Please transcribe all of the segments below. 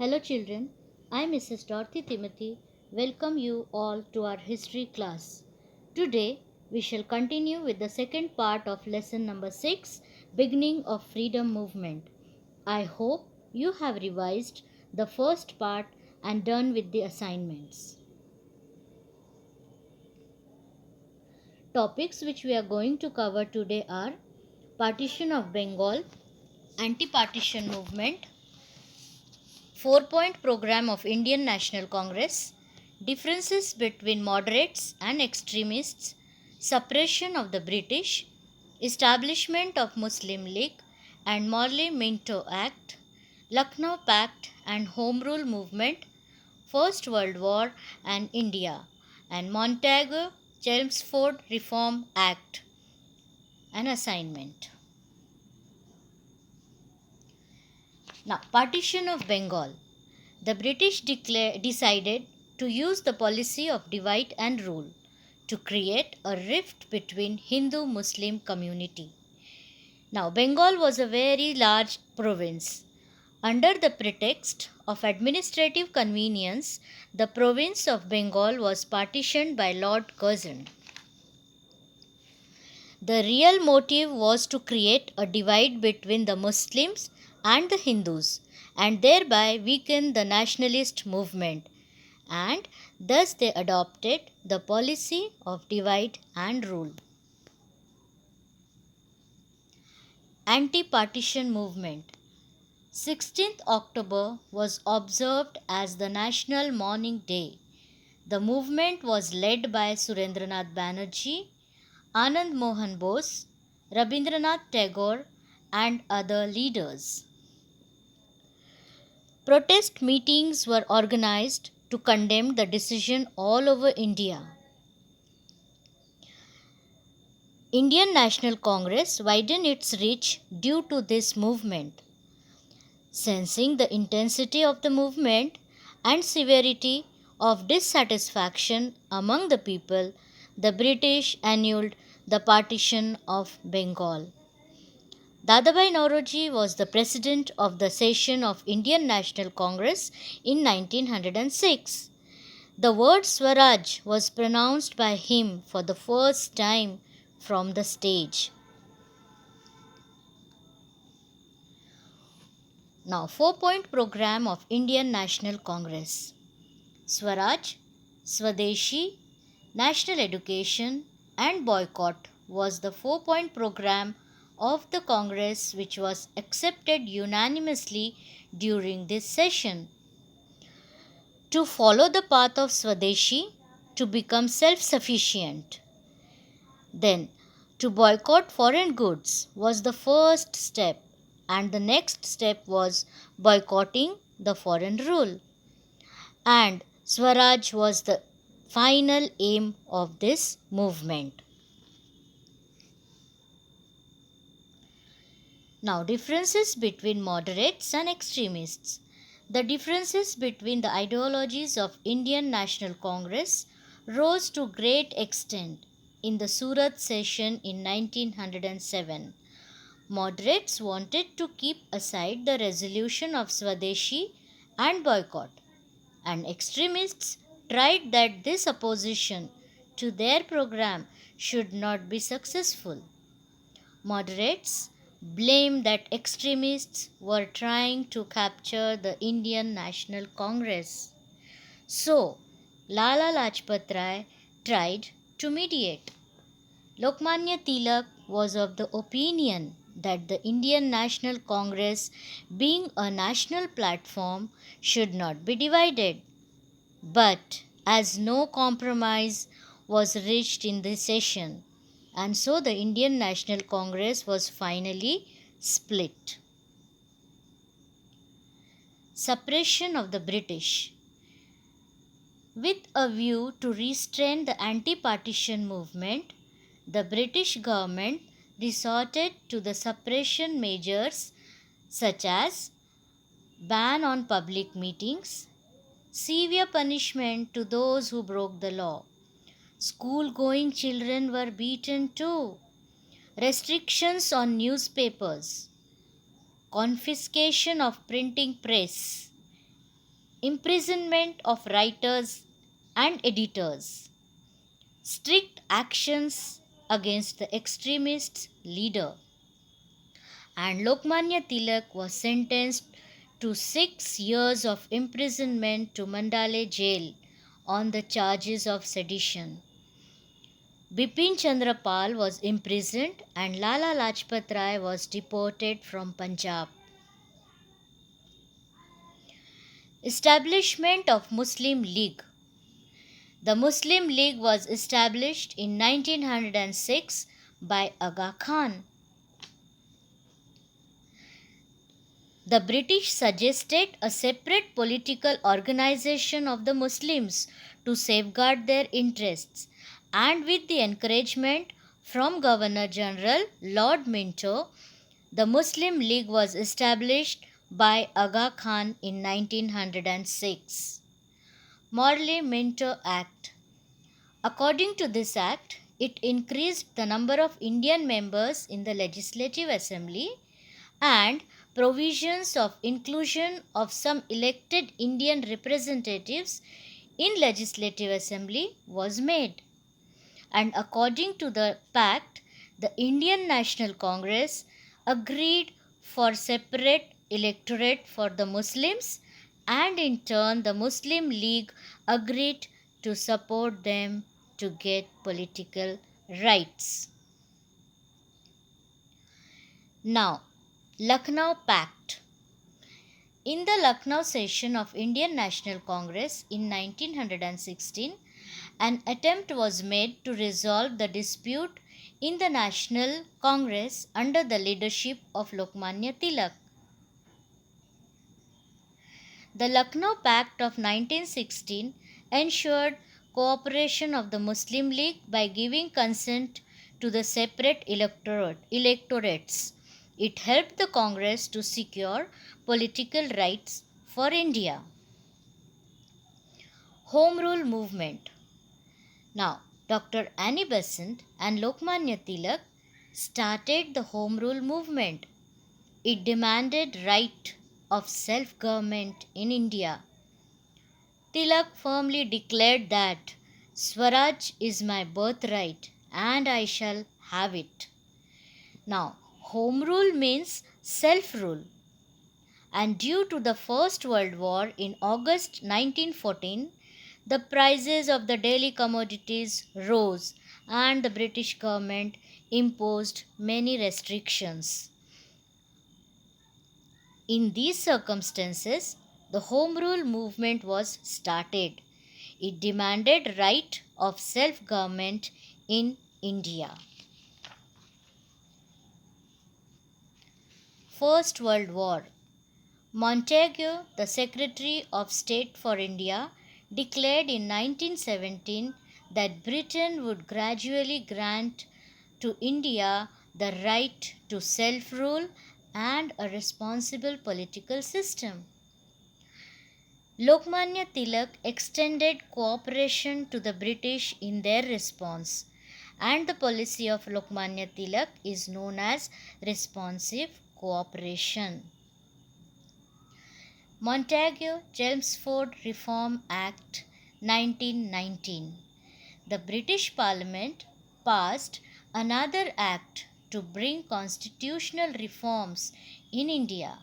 Hello children, I Mrs. Dorothy Timothy welcome you all to our history class. Today we shall continue with the second part of lesson number 6, beginning of freedom movement. I hope you have revised the first part and done with the assignments. Topics which we are going to cover today are partition of Bengal, anti-partition movement, 4-point program of Indian National Congress, differences between moderates and extremists, suppression of the British, establishment of Muslim League and Morley Minto Act, Lucknow Pact and Home Rule Movement, First World War and India, and Montagu Chelmsford Reform Act. An assignment. Now, partition of Bengal. The British decided to use the policy of divide and rule to create a rift between Hindu Muslim community. Now, Bengal was a very large province. Under the pretext of administrative convenience, the province of Bengal was partitioned by Lord Curzon. The real motive was to create a divide between the Muslims and the Hindus and thereby weaken the nationalist movement, and thus they adopted the policy of divide and rule. Anti-partition movement. 16th October was observed as the National Mourning Day. The movement was led by Surendranath Banerjee, Anand Mohan Bose, Rabindranath Tagore, and other leaders. Protest meetings were organized to condemn the decision all over India. Indian National Congress widened its reach due to this movement. Sensing the intensity of the movement and severity of dissatisfaction among the people, the British annulled the partition of Bengal. Dadabhai Naoroji was the president of the session of Indian National Congress in 1906. The word Swaraj was pronounced by him for the first time from the stage. Now, 4-point program of Indian National Congress. Swaraj, Swadeshi, National Education and Boycott was the 4-point program of the Congress which was accepted unanimously during this session. To follow the path of Swadeshi, to become self-sufficient. Then, to boycott foreign goods was the first step, and the next step was boycotting the foreign rule. And Swaraj was the final aim of this movement. Now, differences between moderates and extremists. The differences between the ideologies of Indian National Congress rose to great extent in the Surat session in 1907. Moderates wanted to keep aside the resolution of Swadeshi and boycott, and extremists tried that this opposition to their program should not be successful. Moderates blamed that extremists were trying to capture the Indian National Congress. So, Lala Lajpat Rai tried to mediate. Lokmanya Tilak was of the opinion that the Indian National Congress, being a national platform, should not be divided. But as no compromise was reached in this session, and so the Indian National Congress was finally split. Suppression of the British. With a view to restrain the anti-partition movement, the British government resorted to the suppression measures such as ban on public meetings, severe punishment to those who broke the law. School-going children were beaten too. Restrictions on newspapers, confiscation of printing press, imprisonment of writers and editors, strict actions against the extremist leader, and Lokmanya Tilak was sentenced to 6 years of imprisonment to Mandale jail on the charges of sedition. Bipin Chandra Pal was imprisoned and Lala Lajpat Rai was deported from Punjab. Establishment of Muslim League. The Muslim League was established in 1906 by Aga Khan. The British suggested a separate political organization of the Muslims to safeguard their interests, and with the encouragement from Governor General Lord Minto, the Muslim League was established by Aga Khan in 1906. Morley Minto Act. According to this act, it increased the number of Indian members in the Legislative Assembly, and provisions of inclusion of some elected Indian representatives in Legislative Assembly was made. And according to the pact, the Indian National Congress agreed for separate electorate for the Muslims, and in turn the Muslim League agreed to support them to get political rights. Now, Lucknow Pact. In the Lucknow session of Indian National Congress in 1916, an attempt was made to resolve the dispute in the National Congress under the leadership of Lokmanya Tilak. The Lucknow Pact of 1916 ensured cooperation of the Muslim League by giving consent to the separate electorates. It helped the Congress to secure political rights for India. Home Rule Movement. Now, Dr. Annie Besant and Lokmanya Tilak started the Home Rule Movement. It demanded right of self-government in India. Tilak firmly declared that Swaraj is my birthright and I shall have it. Now, Home Rule means self-rule. And due to the First World War in August 1914, the prices of the daily commodities rose and the British government imposed many restrictions. In these circumstances, the Home Rule movement was started. It demanded right of self-government in India. First World War. Montagu, the Secretary of State for India, declared in 1917 that Britain would gradually grant to India the right to self rule and a responsible political system. Lokmanya Tilak extended cooperation to the British in their response, and the policy of Lokmanya Tilak is known as responsive cooperation. Montagu-Chelmsford Reform Act 1919. The British Parliament passed another act to bring constitutional reforms in India,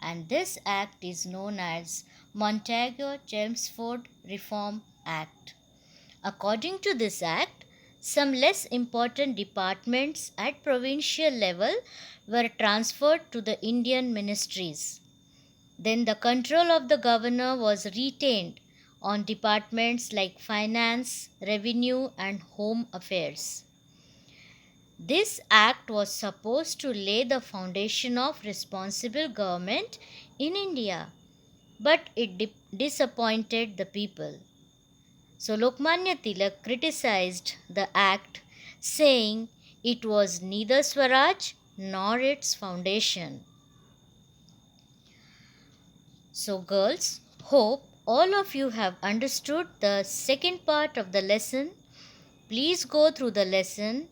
and this act is known as Montagu-Chelmsford Reform Act. According to this act, some less important departments at provincial level were transferred to the Indian ministries. Then the control of the governor was retained on departments like finance, revenue, and home affairs. This act was supposed to lay the foundation of responsible government in India, but it disappointed the people. So Lokmanya Tilak criticized the act, saying it was neither Swaraj nor its foundation. So, girls, hope all of you have understood the second part of the lesson. Please go through the lesson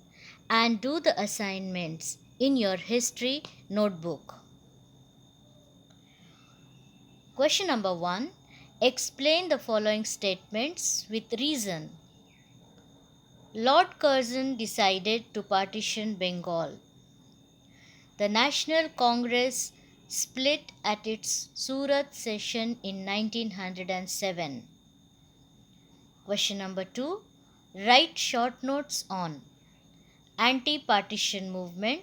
and do the assignments in your history notebook. Question number 1. Explain the following statements with reason. Lord Curzon decided to partition Bengal. The National Congress split at its Surat session in 1907. Question number 2. Write short notes on anti-partition movement,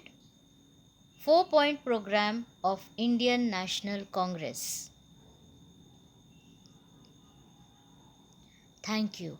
4-point program of Indian National Congress. Thank you.